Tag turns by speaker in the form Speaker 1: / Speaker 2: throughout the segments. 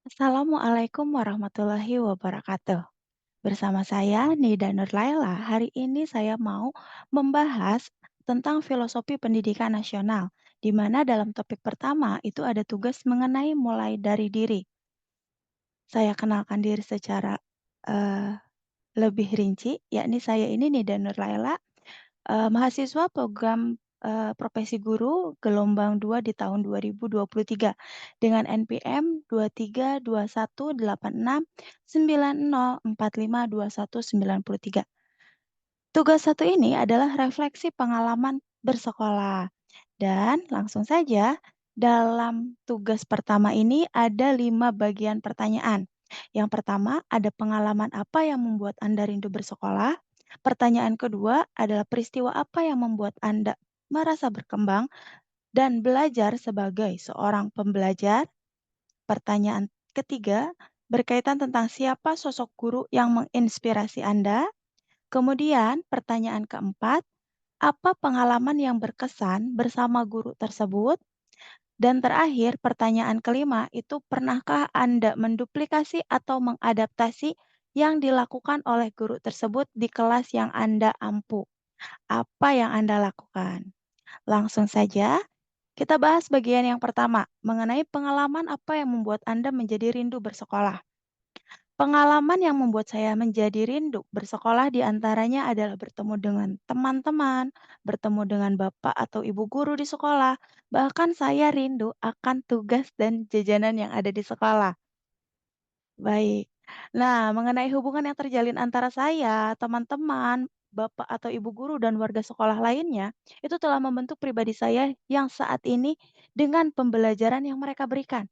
Speaker 1: Assalamualaikum warahmatullahi wabarakatuh. Bersama saya Nida Nurlaila, hari ini saya mau membahas tentang filosofi pendidikan nasional, di mana dalam topik pertama itu ada tugas mengenai mulai dari diri. Saya kenalkan diri secara eh, lebih rinci, yakni saya ini Nida Nurlaila, mahasiswa program profesi guru gelombang 2 di tahun 2023 dengan NPM 232189690452193. Tugas satu ini adalah refleksi pengalaman bersekolah. Dan langsung saja, dalam tugas pertama ini ada 5 bagian pertanyaan. Yang pertama, ada pengalaman apa yang membuat Anda rindu bersekolah? Pertanyaan kedua adalah peristiwa apa yang membuat Anda merasa berkembang dan belajar sebagai seorang pembelajar? Pertanyaan ketiga berkaitan tentang siapa sosok guru yang menginspirasi Anda? Kemudian, pertanyaan keempat, apa pengalaman yang berkesan bersama guru tersebut? Dan terakhir, pertanyaan kelima itu pernahkah Anda menduplikasi atau mengadaptasi yang dilakukan oleh guru tersebut di kelas yang Anda ampu? Apa yang Anda lakukan? Langsung saja, kita bahas bagian yang pertama, mengenai pengalaman apa yang membuat Anda menjadi rindu bersekolah. Pengalaman yang membuat saya menjadi rindu bersekolah diantaranya adalah bertemu dengan teman-teman, bertemu dengan bapak atau ibu guru di sekolah, bahkan saya rindu akan tugas dan jajanan yang ada di sekolah. Baik. Nah, mengenai hubungan yang terjalin antara saya, teman-teman, bapak atau ibu guru dan warga sekolah lainnya, itu telah membentuk pribadi saya yang saat ini dengan pembelajaran yang mereka berikan.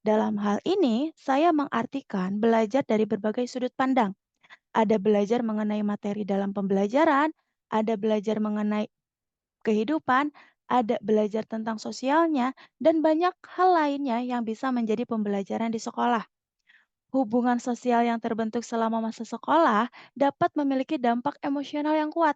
Speaker 1: Dalam hal ini, saya mengartikan belajar dari berbagai sudut pandang. Ada belajar mengenai materi dalam pembelajaran, ada belajar mengenai kehidupan, ada belajar tentang sosialnya, dan banyak hal lainnya yang bisa menjadi pembelajaran di sekolah. Hubungan sosial yang terbentuk selama masa sekolah dapat memiliki dampak emosional yang kuat.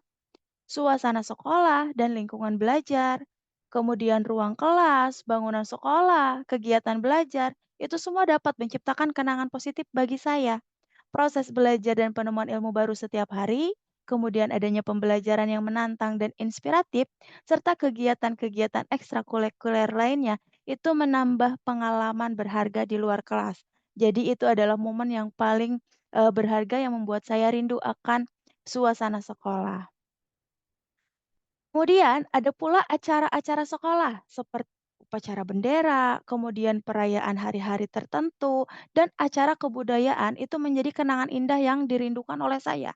Speaker 1: Suasana sekolah dan lingkungan belajar, kemudian ruang kelas, bangunan sekolah, kegiatan belajar, itu semua dapat menciptakan kenangan positif bagi saya. Proses belajar dan penemuan ilmu baru setiap hari, kemudian adanya pembelajaran yang menantang dan inspiratif, serta kegiatan-kegiatan ekstrakurikuler lainnya, itu menambah pengalaman berharga di luar kelas. Jadi itu adalah momen yang paling berharga yang membuat saya rindu akan suasana sekolah. Kemudian ada pula acara-acara sekolah seperti upacara bendera, kemudian perayaan hari-hari tertentu, dan acara kebudayaan itu menjadi kenangan indah yang dirindukan oleh saya.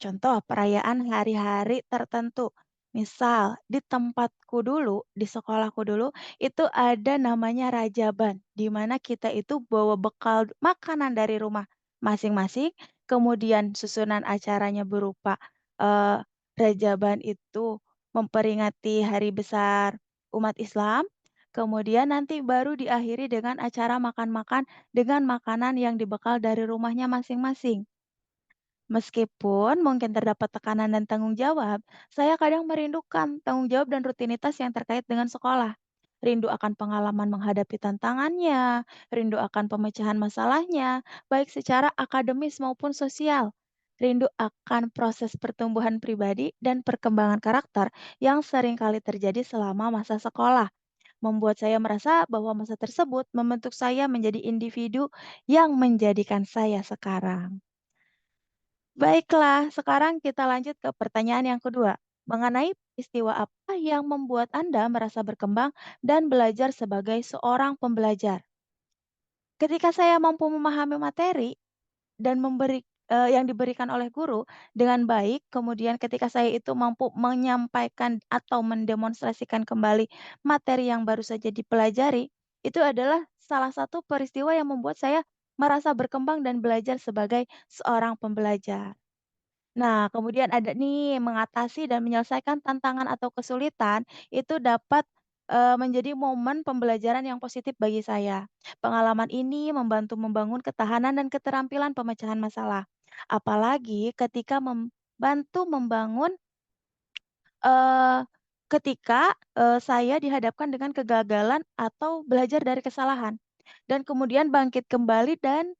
Speaker 1: Contoh perayaan hari-hari tertentu. Misal di tempatku dulu, di sekolahku dulu, itu ada namanya Rajaban, di mana kita itu bawa bekal makanan dari rumah masing-masing, kemudian susunan acaranya berupa eh, Rajaban itu memperingati hari besar umat Islam, kemudian nanti baru diakhiri dengan acara makan-makan dengan makanan yang dibekal dari rumahnya masing-masing. Meskipun mungkin terdapat tekanan dan tanggung jawab, saya kadang merindukan tanggung jawab dan rutinitas yang terkait dengan sekolah. Rindu akan pengalaman menghadapi tantangannya, rindu akan pemecahan masalahnya, baik secara akademis maupun sosial. Rindu akan proses pertumbuhan pribadi dan perkembangan karakter yang seringkali terjadi selama masa sekolah. Membuat saya merasa bahwa masa tersebut membentuk saya menjadi individu yang menjadikan saya sekarang. Baiklah, sekarang kita lanjut ke pertanyaan yang kedua. Mengenai peristiwa apa yang membuat Anda merasa berkembang dan belajar sebagai seorang pembelajar? Ketika saya mampu memahami materi dan yang diberikan oleh guru dengan baik, kemudian ketika saya itu mampu menyampaikan atau mendemonstrasikan kembali materi yang baru saja dipelajari, itu adalah salah satu peristiwa yang membuat saya merasa berkembang dan belajar sebagai seorang pembelajar. Nah, kemudian ada nih mengatasi dan menyelesaikan tantangan atau kesulitan itu dapat menjadi momen pembelajaran yang positif bagi saya. Pengalaman ini membantu membangun ketahanan dan keterampilan pemecahan masalah. Apalagi ketika membantu membangun eee, ketika saya dihadapkan dengan kegagalan atau belajar dari kesalahan. dan kemudian bangkit kembali dan,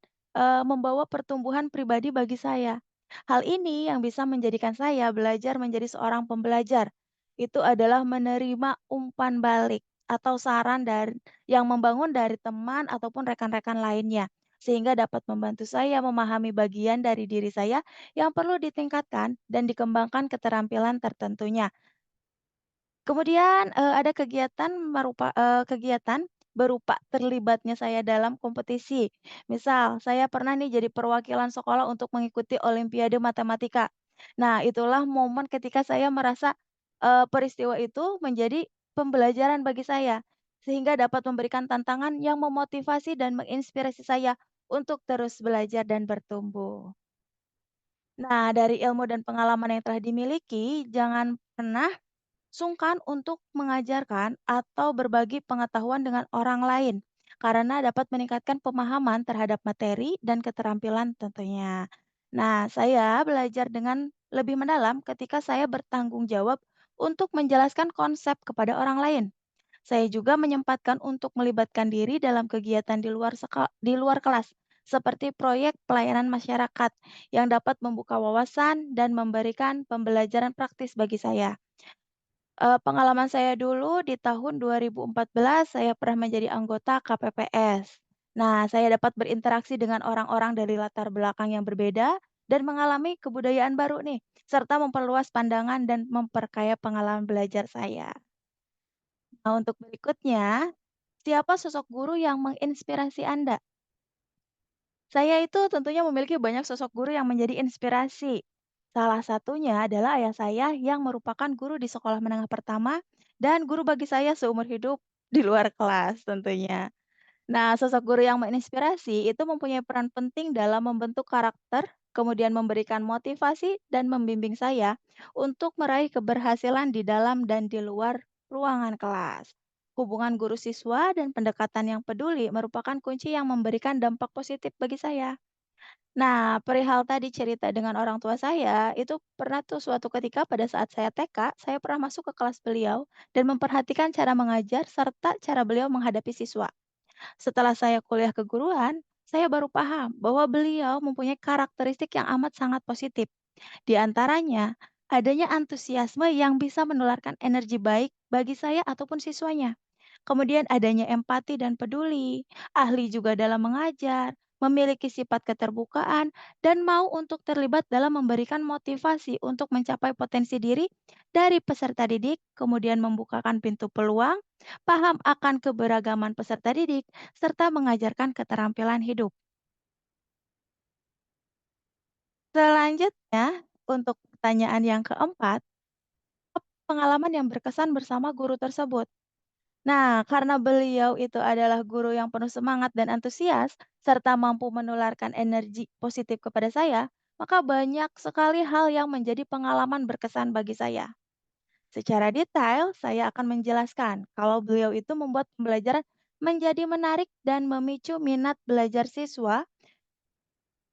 Speaker 1: membawa pertumbuhan pribadi bagi saya. Hal ini yang bisa menjadikan saya belajar menjadi seorang pembelajar. Itu adalah menerima umpan balik atau saran dari yang membangun dari teman ataupun rekan-rekan lainnya, sehingga dapat membantu saya memahami bagian dari diri saya yang perlu ditingkatkan dan dikembangkan keterampilan tertentunya. Kemudian, ada kegiatan berupa terlibatnya saya dalam kompetisi. Misal, saya pernah nih jadi perwakilan sekolah untuk mengikuti olimpiade matematika. Nah, itulah momen ketika saya merasa, peristiwa itu menjadi pembelajaran bagi saya, sehingga dapat memberikan tantangan yang memotivasi dan menginspirasi saya untuk terus belajar dan bertumbuh. Nah, dari ilmu dan pengalaman yang telah dimiliki, jangan pernah sungkan untuk mengajarkan atau berbagi pengetahuan dengan orang lain, karena dapat meningkatkan pemahaman terhadap materi dan keterampilan tentunya. Nah, saya belajar dengan lebih mendalam ketika saya bertanggung jawab untuk menjelaskan konsep kepada orang lain. Saya juga menyempatkan untuk melibatkan diri dalam kegiatan di luar kelas, seperti proyek pelayanan masyarakat yang dapat membuka wawasan dan memberikan pembelajaran praktis bagi saya. Pengalaman saya dulu di tahun 2014 saya pernah menjadi anggota KPPS. Nah, saya dapat berinteraksi dengan orang-orang dari latar belakang yang berbeda dan mengalami kebudayaan baru nih, serta memperluas pandangan dan memperkaya pengalaman belajar saya. Nah, untuk berikutnya, siapa sosok guru yang menginspirasi Anda? Saya itu tentunya memiliki banyak sosok guru yang menjadi inspirasi. Salah satunya adalah ayah saya yang merupakan guru di sekolah menengah pertama dan guru bagi saya seumur hidup di luar kelas tentunya. Nah, sosok guru yang menginspirasi itu mempunyai peran penting dalam membentuk karakter, kemudian memberikan motivasi dan membimbing saya untuk meraih keberhasilan di dalam dan di luar ruangan kelas. Hubungan guru siswa dan pendekatan yang peduli merupakan kunci yang memberikan dampak positif bagi saya. Nah, perihal tadi cerita dengan orang tua saya, itu pernah tuh suatu ketika pada saat saya TK, saya pernah masuk ke kelas beliau dan memperhatikan cara mengajar serta cara beliau menghadapi siswa. Setelah saya kuliah keguruan, saya baru paham bahwa beliau mempunyai karakteristik yang amat sangat positif. Di antaranya, adanya antusiasme yang bisa menularkan energi baik bagi saya ataupun siswanya. Kemudian adanya empati dan peduli, ahli juga dalam mengajar, memiliki sifat keterbukaan, dan mau untuk terlibat dalam memberikan motivasi untuk mencapai potensi diri dari peserta didik, kemudian membukakan pintu peluang, paham akan keberagaman peserta didik, serta mengajarkan keterampilan hidup. Selanjutnya, untuk pertanyaan yang keempat, pengalaman yang berkesan bersama guru tersebut. Nah, karena beliau itu adalah guru yang penuh semangat dan antusias, serta mampu menularkan energi positif kepada saya, maka banyak sekali hal yang menjadi pengalaman berkesan bagi saya. Secara detail, saya akan menjelaskan kalau beliau itu membuat pembelajaran menjadi menarik dan memicu minat belajar siswa,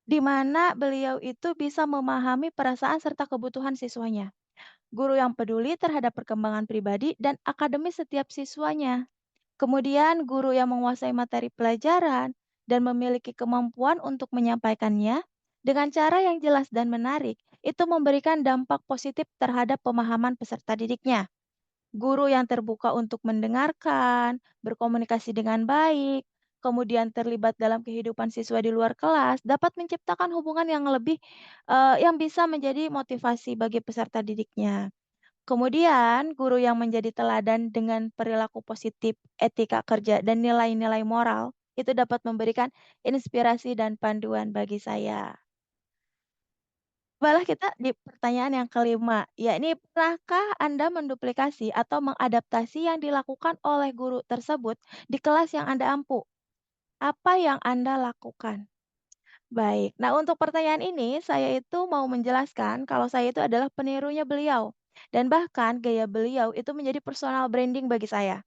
Speaker 1: di mana beliau itu bisa memahami perasaan serta kebutuhan siswanya. Guru yang peduli terhadap perkembangan pribadi dan akademis setiap siswanya. Kemudian, guru yang menguasai materi pelajaran dan memiliki kemampuan untuk menyampaikannya dengan cara yang jelas dan menarik, itu memberikan dampak positif terhadap pemahaman peserta didiknya. Guru yang terbuka untuk mendengarkan, berkomunikasi dengan baik, kemudian terlibat dalam kehidupan siswa di luar kelas, dapat menciptakan hubungan yang lebih yang bisa menjadi motivasi bagi peserta didiknya. Kemudian, guru yang menjadi teladan dengan perilaku positif, etika kerja, dan nilai-nilai moral itu dapat memberikan inspirasi dan panduan bagi saya. Malah kita di pertanyaan yang kelima, yakni pernahkah Anda menduplikasi atau mengadaptasi yang dilakukan oleh guru tersebut di kelas yang Anda ampu? Apa yang Anda lakukan? Baik. Nah, untuk pertanyaan ini, saya itu mau menjelaskan kalau saya itu adalah penirunya beliau. Dan bahkan gaya beliau itu menjadi personal branding bagi saya.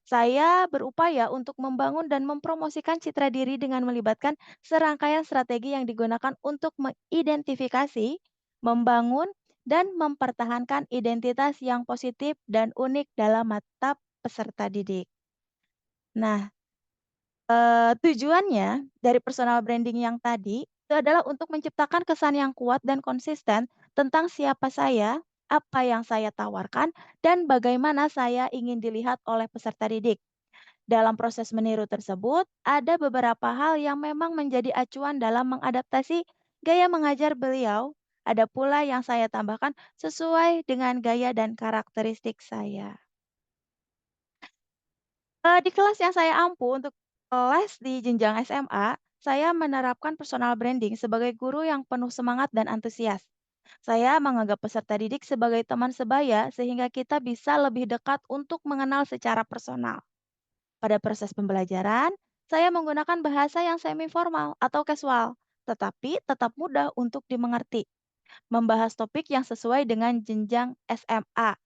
Speaker 1: Saya berupaya untuk membangun dan mempromosikan citra diri dengan melibatkan serangkaian strategi yang digunakan untuk mengidentifikasi, membangun, dan mempertahankan identitas yang positif dan unik dalam mata peserta didik. Nah, Tujuannya dari personal branding yang tadi, itu adalah untuk menciptakan kesan yang kuat dan konsisten tentang siapa saya, apa yang saya tawarkan, dan bagaimana saya ingin dilihat oleh peserta didik. Dalam proses meniru tersebut, ada beberapa hal yang memang menjadi acuan dalam mengadaptasi gaya mengajar beliau. Ada pula yang saya tambahkan sesuai dengan gaya dan karakteristik saya. Di kelas yang saya ampu untuk les di jenjang SMA, saya menerapkan personal branding sebagai guru yang penuh semangat dan antusias. Saya menganggap peserta didik sebagai teman sebaya sehingga kita bisa lebih dekat untuk mengenal secara personal. Pada proses pembelajaran, saya menggunakan bahasa yang semi formal atau casual, tetapi tetap mudah untuk dimengerti. Membahas topik yang sesuai dengan jenjang SMA.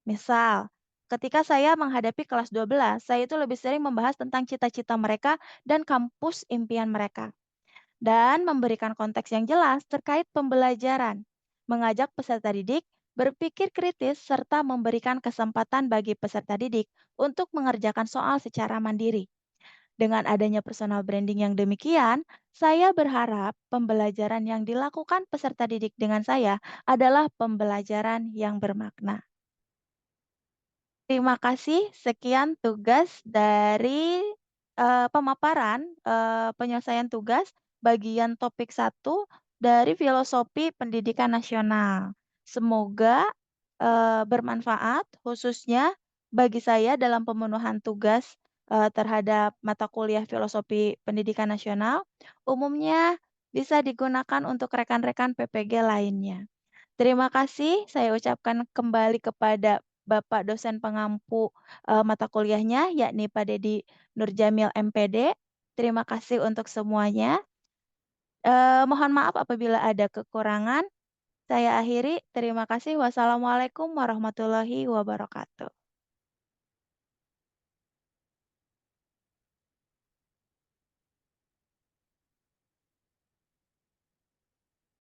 Speaker 1: Misal, ketika saya menghadapi kelas 12, saya itu lebih sering membahas tentang cita-cita mereka dan kampus impian mereka. Dan memberikan konteks yang jelas terkait pembelajaran. Mengajak peserta didik berpikir kritis serta memberikan kesempatan bagi peserta didik untuk mengerjakan soal secara mandiri. Dengan adanya personal branding yang demikian, saya berharap pembelajaran yang dilakukan peserta didik dengan saya adalah pembelajaran yang bermakna. Terima kasih, sekian tugas dari, pemaparan, penyelesaian tugas bagian topik 1 dari Filosofi Pendidikan Nasional. Semoga, bermanfaat khususnya bagi saya dalam pemenuhan tugas, terhadap mata kuliah Filosofi Pendidikan Nasional, umumnya bisa digunakan untuk rekan-rekan PPG lainnya. Terima kasih saya ucapkan kembali kepada Bapak dosen pengampu, mata kuliahnya, yakni Pak Dedi Nurjamil MPD. Terima kasih untuk semuanya, mohon maaf apabila ada kekurangan. Saya akhiri, terima kasih. Wassalamualaikum warahmatullahi wabarakatuh.